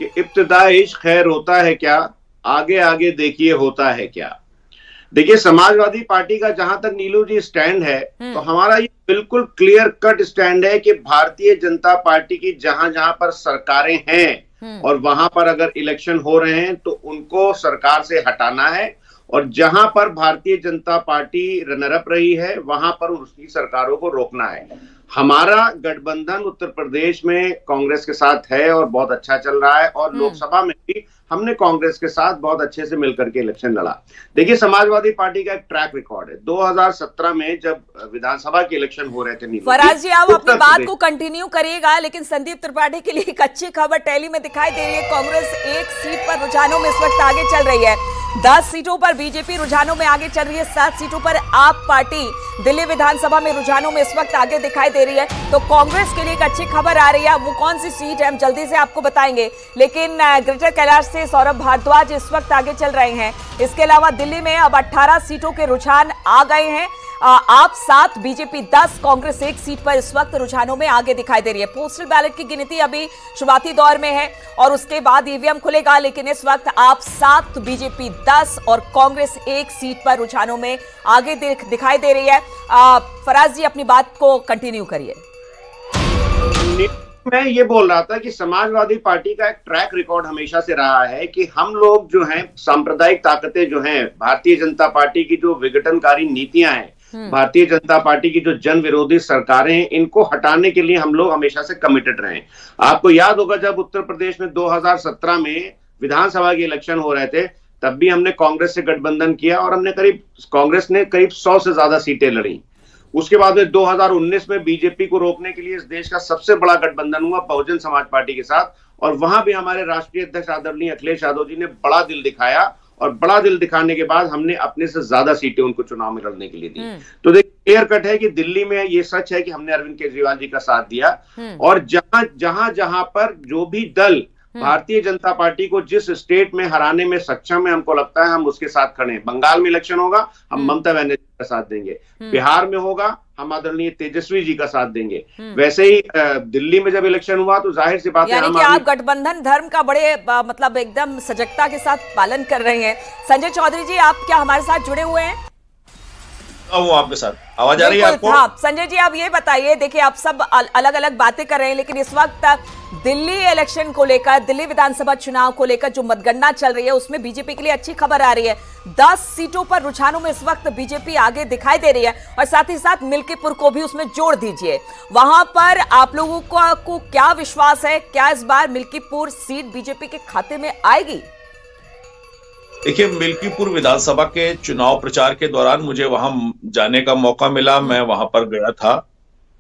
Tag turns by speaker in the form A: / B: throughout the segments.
A: कि इब्तिदा इश्क खैर होता है क्या, आगे आगे देखिए होता है क्या। देखिए समाजवादी पार्टी का जहां तक नीलू जी स्टैंड है, तो हमारा ये बिल्कुल क्लियर कट स्टैंड है कि भारतीय जनता पार्टी की जहां जहां पर सरकारें हैं और वहां पर अगर इलेक्शन हो रहे हैं तो उनको सरकार से हटाना है, और जहां पर Bharatiya Janata party runner up रही है वहां पर उसकी सरकारों को रोकना है। हमारा गठबंधन उत्तर प्रदेश में कांग्रेस के साथ है और बहुत अच्छा चल रहा है, और लोकसभा में भी हमने कांग्रेस के साथ बहुत अच्छे से मिलकर के इलेक्शन लड़ा। देखिए समाजवादी पार्टी का एक ट्रैक रिकॉर्ड है। 2017 में जब विधानसभा के इलेक्शन हो रहे थे,
B: फराज जी आप अपनी बात को कंटिन्यू करिएगा, लेकिन संदीप त्रिपाठी के लिए एक अच्छी खबर टैली में दिखाई दे रही है। कांग्रेस 1 सीट पर रुझानों में इस वक्त आगे चल रही है, 10 सीटों पर बीजेपी रुझानों में आगे चल रही है, 7 सीटों पर आप पार्टी दिल्ली विधानसभा में रुझानों में इस वक्त आगे दिखाई दे रही है। तो कांग्रेस के लिए एक अच्छी खबर आ रही है, वो कौन सी सीट है हम जल्दी से आपको बताएंगे, लेकिन ग्रेटर कैलाश से सौरभ भारद्वाज इस वक्त आगे चल रहे हैं। इसके अलावा दिल्ली में अब 18 सीटों के रुझान आ गए हैं, आप 7, बीजेपी 10, कांग्रेस 1 सीट पर इस वक्त रुझानों में आगे दिखाई दे रही है। पोस्टल बैलेट की गिनती अभी शुरुआती दौर में है और उसके बाद ईवीएम खुलेगा, लेकिन इस वक्त आप 7, बीजेपी 10 और कांग्रेस 1 सीट पर रुझानों में आगे दिखाई दे रही है। फराज जी अपनी बात को कंटिन्यू करिए।
A: मैं ये बोल रहा था कि समाजवादी पार्टी का एक ट्रैक रिकॉर्ड हमेशा से रहा है कि हम लोग जो हैं, सांप्रदायिक ताकतें जो हैं, भारतीय जनता पार्टी की जो विघटनकारी नीतियां हैं, भारतीय जनता पार्टी की जो जन विरोधी सरकारें हैं, इनको हटाने के लिए हम लोग हमेशा से कमिटेड रहे। आपको याद होगा जब उत्तर प्रदेश में 2017 में विधानसभा के इलेक्शन हो रहे थे, तब भी हमने कांग्रेस से गठबंधन किया और कांग्रेस ने करीब 100 से ज्यादा सीटें लड़ी। उसके बाद में 2019 में बीजेपी को रोकने के लिए इस देश का सबसे बड़ा गठबंधन हुआ बहुजन समाज पार्टी के साथ, और वहां भी हमारे राष्ट्रीय अध्यक्ष आदरणीय अखिलेश यादव जी ने बड़ा दिल दिखाया, और बड़ा दिल दिखाने के बाद हमने अपने से ज्यादा सीटें उनको चुनाव में लड़ने के लिए दी। तो देखिए क्लियर कट है कि दिल्ली में ये सच है कि हमने अरविंद केजरीवाल जी का साथ दिया, और जहां पर जो भी दल भारतीय जनता पार्टी को जिस स्टेट में हराने में सक्षम है, हमको लगता है हम उसके साथ खड़े हैं। बंगाल में इलेक्शन होगा, हम ममता बनर्जी का साथ देंगे, बिहार में होगा हम आदरणीय तेजस्वी जी का साथ देंगे, वैसे ही दिल्ली में जब इलेक्शन हुआ तो जाहिर सी बात है
B: यानी कि आप गठबंधन धर्म का बड़े मतलब एकदम सजगता के साथ पालन कर रहे हैं। संजय चौधरी जी आप क्या हमारे साथ जुड़े हुए हैं?
C: आपके साथ आवाज आ रही है आपको?
B: हाँ संजय जी आप ये बताइए, देखिए आप सब अलग अलग बातें कर रहे हैं, लेकिन इस वक्त दिल्ली इलेक्शन को लेकर, दिल्ली विधानसभा चुनाव को लेकर जो मतगणना चल रही है उसमें बीजेपी के लिए अच्छी खबर आ रही है। 10 सीटों पर रुझानों में इस वक्त बीजेपी आगे दिखाई दे रही है, और साथ ही साथ मिल्कीपुर को भी उसमें जोड़ दीजिए। वहां पर आप लोगों को क्या विश्वास है, क्या इस बार मिल्कीपुर सीट बीजेपी के खाते में आएगी?
C: देखिए मिल्कीपुर विधानसभा के चुनाव प्रचार के दौरान मुझे वहां जाने का मौका मिला, मैं वहां पर गया था,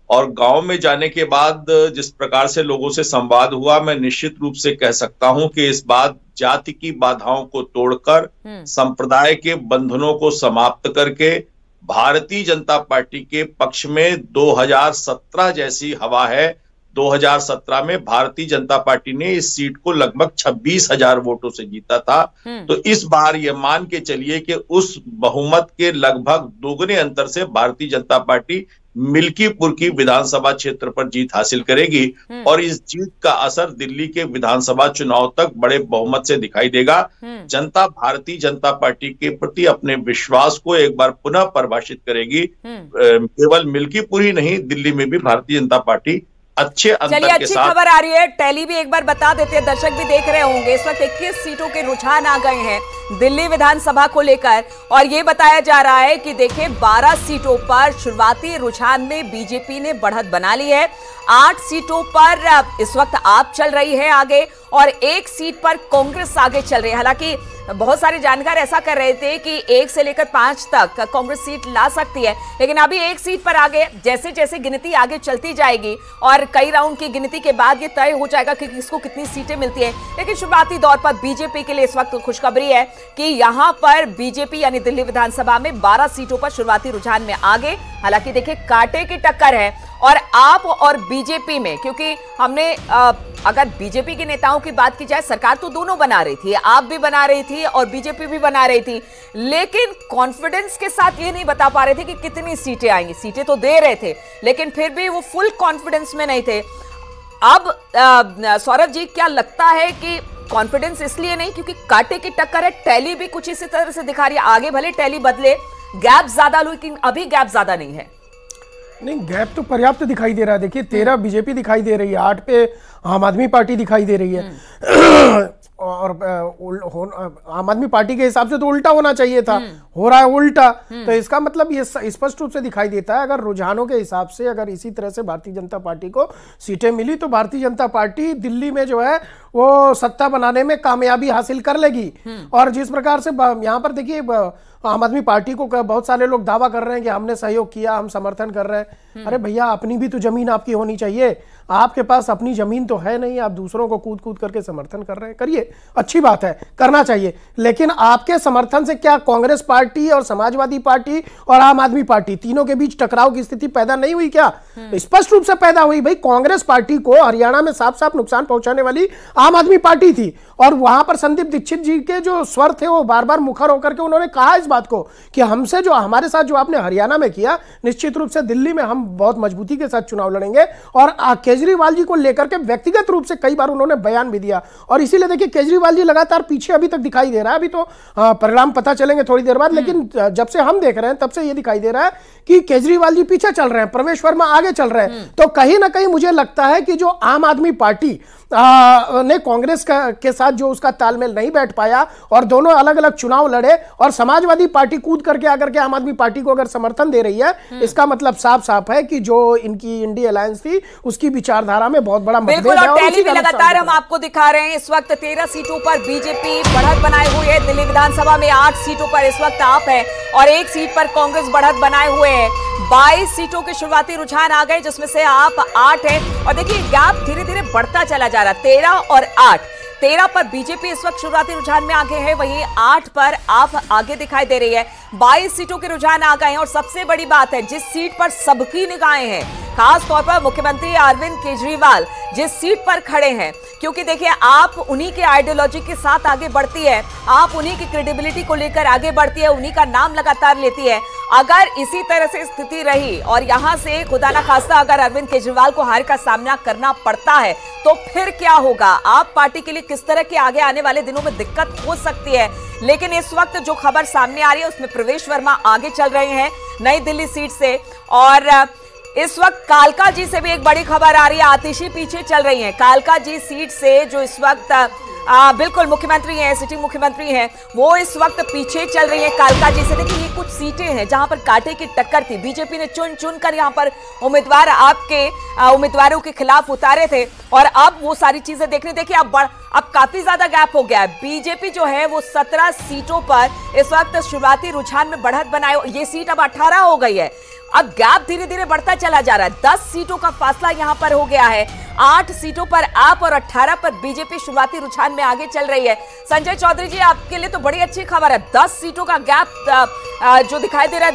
C: और गांव में जाने के बाद जिस प्रकार से लोगों से संवाद हुआ, मैं निश्चित रूप से कह सकता हूं कि इस बात जाति की बाधाओं को तोड़कर, संप्रदाय के बंधनों को समाप्त करके भारतीय जनता पार्टी के पक्ष में 2017 जैसी हवा है। 2017 में भारतीय जनता पार्टी ने इस सीट को लगभग 26,000 वोटों से जीता था। तो इस बार ये मान के चलिए कि उस बहुमत के लगभग दोगुने अंतर से भारतीय जनता पार्टी मिल्कीपुर की विधानसभा क्षेत्र पर जीत हासिल करेगी, और इस जीत का असर दिल्ली के विधानसभा चुनाव तक बड़े बहुमत से दिखाई देगा। जनता भारतीय जनता पार्टी के प्रति अपने विश्वास को एक बार पुनः परिभाषित करेगी। केवल मिल्कीपुर ही नहीं, दिल्ली में भी भारतीय जनता पार्टी अच्छे अंतर के साथ।
B: अच्छी खबर आ रही है, टैली भी एक बार बता देते हैं, दर्शक भी देख रहे होंगे। इस वक्त 21 सीटों के रुझान आ गए हैं दिल्ली विधानसभा को लेकर, और ये बताया जा रहा है कि देखिए 12 सीटों पर शुरुआती रुझान में बीजेपी ने बढ़त बना ली है, 8 सीटों पर इस वक्त आप चल रही है आगे, और 1 सीट पर कांग्रेस आगे चल रही है। हालांकि बहुत सारे जानकार ऐसा कर रहे थे कि 1 से लेकर 5 तक कांग्रेस सीट ला सकती है, लेकिन अभी 1 सीट पर आगे, जैसे जैसे गिनती आगे चलती जाएगी और कई राउंड की गिनती के बाद ये तय हो जाएगा कि किसको कितनी सीटें मिलती है। लेकिन शुरुआती दौर पर बीजेपी के लिए इस वक्त खुशखबरी है कि यहां पर बीजेपी यानी दिल्ली विधानसभा में 12 सीटों पर शुरुआती रुझान में आगे। हालांकि देखिए कांटे की टक्कर है, और आप और बीजेपी में, क्योंकि हमने अगर बीजेपी के नेताओं की बात की जाए, सरकार तो दोनों बना रही थी, आप भी बना रही थी और बीजेपी भी बना रही थी, लेकिन कॉन्फिडेंस के साथ ये नहीं बता पा रहे थे कि कितनी सीटें आएंगी। सीटें तो दे रहे थे, लेकिन फिर भी वो फुल कॉन्फिडेंस में नहीं थे। अब सौरभ जी, क्या लगता है कि कॉन्फिडेंस इसलिए नहीं क्योंकि कांटे की टक्कर है, टैली भी कुछ इसी तरह से दिखा रही है, आगे भले टैली बदले, गैप ज्यादा, लेकिन अभी गैप ज्यादा नहीं है।
D: नहीं, गैप तो पर्याप्त दिखाई दे रहा है। देखिए 13 बीजेपी दिखाई दे रही है, 8 पे आम आदमी पार्टी दिखाई दे रही है और आम आदमी पार्टी के हिसाब से तो उल्टा होना चाहिए था, हो रहा है उल्टा। तो इसका मतलब ये स्पष्ट रूप से दिखाई देता है, अगर रुझानों के हिसाब से अगर इसी तरह से भारतीय जनता पार्टी को सीटें मिली तो भारतीय जनता पार्टी दिल्ली में जो है वो सत्ता बनाने में कामयाबी हासिल कर लेगी। और जिस प्रकार से यहाँ पर देखिए आम आदमी पार्टी को बहुत सारे लोग दावा कर रहे हैं कि हमने सहयोग किया, हम समर्थन कर रहे हैं। अरे भैया, अपनी भी तो जमीन आपकी होनी चाहिए, आपके पास अपनी जमीन तो है नहीं, आप दूसरों को कूद कूद करके समर्थन कर रहे हैं। करिए, अच्छी बात है, करना चाहिए, लेकिन आपके समर्थन से क्या कांग्रेस पार्टी और समाजवादी पार्टी और आम आदमी पार्टी तीनों के बीच टकराव की स्थिति पैदा नहीं हुई क्या? स्पष्ट रूप से पैदा हुई। भाई, कांग्रेस पार्टी को हरियाणा में साफ साफ नुकसान पहुंचाने वाली आम आदमी पार्टी थी और वहां पर संदीप दीक्षित जी के जो स्वर थे वो बार बार मुखर होकर के उन्होंने कहा इस बात को कि हमसे जो हमारे साथ जो आपने हरियाणा में किया, निश्चित रूप से दिल्ली में हम बहुत मजबूती के साथ चुनाव लड़ेंगे। और केजरीवाल जी को लेकर के व्यक्तिगत रूप से कई बार उन्होंने बयान भी दिया और इसीलिए देखिए केजरीवाल जी लगातार पीछे अभी तक दिखाई दे रहा है। अभी तो परिणाम पता चलेंगे थोड़ी देर बाद, लेकिन जब से हम देख रहे हैं तब से ये दिखाई दे रहा है कि केजरीवाल जी पीछे चल रहे हैं, प्रवेश वर्मा आगे चल रहे हैं। तो कहीं ना कहीं मुझे लगता है कि जो आम आदमी पार्टी ने कांग्रेस के साथ जो उसका तालमेल नहीं बैठ पाया और दोनों अलग अलग चुनाव लड़े और समाजवादी पार्टी कूद करके आकर के आम आदमी पार्टी को अगर समर्थन दे रही है, इसका मतलब साफ साफ है कि जो इनकी इंडी अलायंस थी उसकी विचारधारा में बहुत बड़ा मतभेद है।
B: और टैली भी लगातार हम आपको दिखा रहे हैं, इस वक्त 13 सीटों पर बीजेपी बढ़त बनाए हुए है। दिल्ली विधानसभा में 8 सीटों पर इस वक्त आप है और 1 सीट पर कांग्रेस बढ़त बनाए हुए है। 22 सीटों के शुरुआती रुझान आ गए जिसमें से आप 8 है और देखिए गैप धीरे धीरे बढ़ता चला जा रहा है। 13 और 8, 13 पर बीजेपी इस वक्त शुरुआती रुझान में आगे है, वहीं 8 पर आप आगे दिखाई दे रही है। 22 सीटों के रुझान आ गए हैं और सबसे बड़ी बात है, जिस सीट पर सबकी निगाहें हैं, खास तौर पर मुख्यमंत्री अरविंद केजरीवाल जिस सीट पर खड़े हैं, क्योंकि देखिए आप उन्हीं के आइडियोलॉजी के साथ आगे बढ़ती है, आप उन्हीं की क्रेडिबिलिटी को लेकर आगे बढ़ती है, उन्हीं का नाम लगातार लेती है। अगर इसी तरह से स्थिति रही और यहां से खुदा ना खास्ता अगर अरविंद केजरीवाल को हार का सामना करना पड़ता है तो फिर क्या होगा? आप पार्टी के लिए किस तरह के आगे आने वाले दिनों में दिक्कत हो सकती है। लेकिन इस वक्त जो खबर सामने आ रही है उसमें प्रवेश वर्मा आगे चल रहे हैं नई दिल्ली सीट से और इस वक्त कालका जी से भी एक बड़ी खबर आ रही है, आतिशी पीछे चल रही हैं। कालका जी सीट से जो इस वक्त बिल्कुल मुख्यमंत्री हैं, सिटिंग मुख्यमंत्री हैं, वो इस वक्त पीछे चल रही है कालका जी से। देखिए ये कुछ सीटें हैं जहां पर कांटे की टक्कर थी, बीजेपी ने चुन चुन कर यहां पर उम्मीदवार आपके उम्मीदवारों के खिलाफ उतारे थे और अब वो सारी चीजें देखने, देखिए अब काफी ज्यादा गैप हो गया है। बीजेपी जो है वो 17 सीटों पर इस वक्त शुरुआती रुझान में बढ़त बनाए, ये सीट अब 18 हो गई है। अब गैप धीरे धीरे बढ़ता चला जा रहा है, 10 सीटों का फासला यहां पर हो गया है। 8 सीटों पर आप और 18 पर बीजेपी शुरुआती रुझान में आगे चल रही है। संजय चौधरी जी, आपके लिए तो बड़ी अच्छी खबर है, 10 सीटों का गैप जो दिखाई दे रहा है